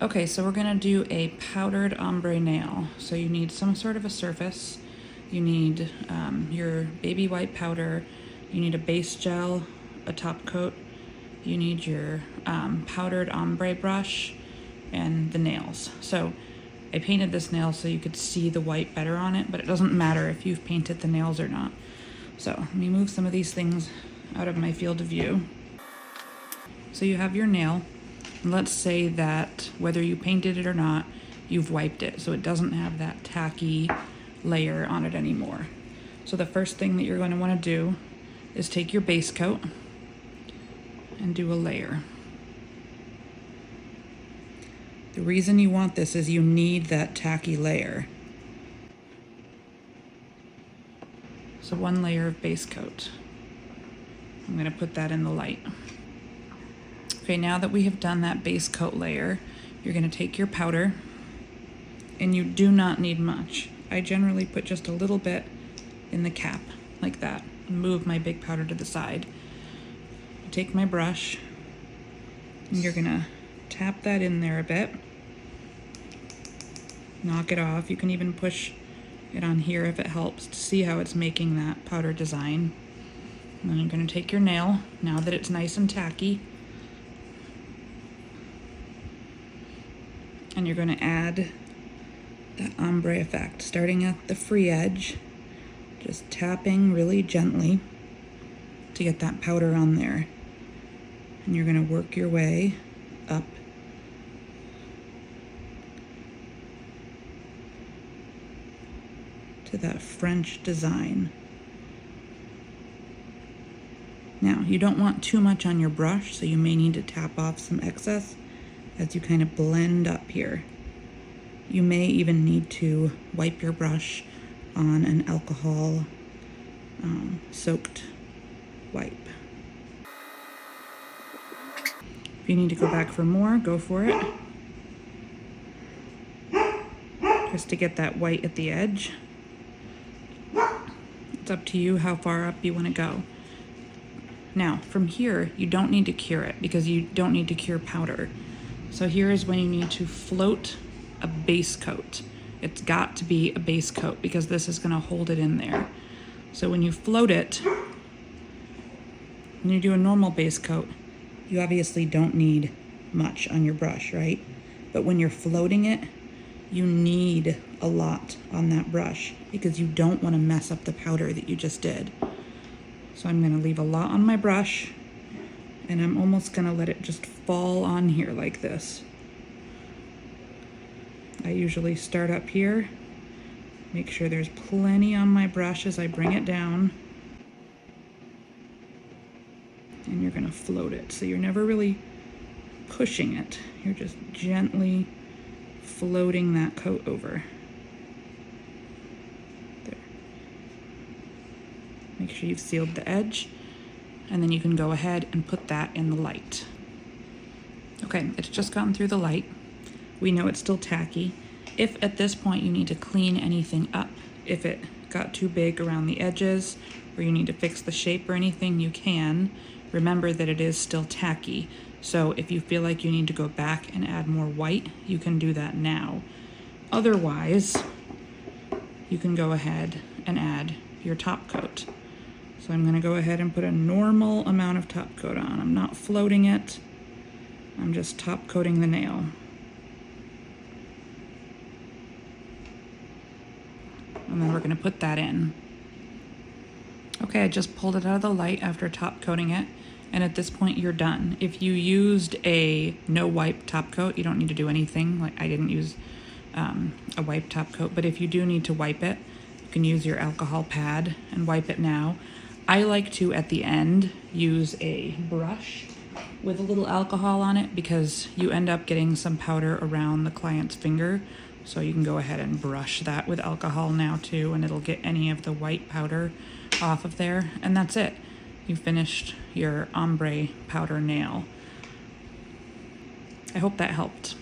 Okay, so we're gonna do a powdered ombre nail. So you need some sort of a surface. You need your baby white powder. You need a base gel, a top coat. You need your powdered ombre brush and the nails. So I painted this nail so you could see the white better on it, but it doesn't matter if you've painted the nails or not. So let me move some of these things out of my field of view. So you have your nail. Let's say that whether you painted it or not, you've wiped it, so it doesn't have that tacky layer on it anymore. So the first thing that you're going to want to do is take your base coat and do a layer. The reason you want this is you need that tacky layer. So one layer of base coat. I'm going to put that in the light. Okay, now that we have done that base coat layer, you're going to take your powder, and you do not need much. I generally put just a little bit in the cap, like that, and move my big powder to the side. Take my brush, and you're going to tap that in there a bit. Knock it off. You can even push it on here if it helps to see how it's making that powder design. And then you're going to take your nail, now that it's nice and tacky, and you're going to add that ombre effect, starting at the free edge, just tapping really gently to get that powder on there. And you're going to work your way up to that French design. Now, you don't want too much on your brush, so you may need to tap off some excess as you kind of blend up here. You may even need to wipe your brush on an alcohol soaked wipe. If you need to go back for more, go for it. Just to get that white at the edge. It's up to you how far up you want to go. Now, from here, you don't need to cure it because you don't need to cure powder. So here is when you need to float a base coat. It's got to be a base coat because this is going to hold it in there. So when you float it, when you do a normal base coat, you obviously don't need much on your brush, right? But when you're floating it, you need a lot on that brush because you don't want to mess up the powder that you just did. So I'm going to leave a lot on my brush, and I'm almost going to let it just fall on here like this. I usually start up here, make sure there's plenty on my brush as I bring it down, and you're going to float it. So you're never really pushing it, you're just gently floating that coat over. There. Make sure you've sealed the edge, and then you can go ahead and put that in the light. Okay, it's just gotten through the light. We know it's still tacky. If at this point you need to clean anything up, if it got too big around the edges, or you need to fix the shape or anything, you can. Remember that it is still tacky. So if you feel like you need to go back and add more white, you can do that now. Otherwise, you can go ahead and add your top coat. So I'm going to go ahead and put a normal amount of top coat on. I'm not floating it. I'm just top coating the nail. And then we're going to put that in. Okay, I just pulled it out of the light after top coating it. And at this point, you're done. If you used a no wipe top coat, you don't need to do anything. Like I didn't use a wipe top coat, but if you do need to wipe it, you can use your alcohol pad and wipe it now. I like to, at the end, use a brush with a little alcohol on it because you end up getting some powder around the client's finger. So you can go ahead and brush that with alcohol now too, and it'll get any of the white powder off of there. And that's it. You finished your ombre powder nail. I hope that helped.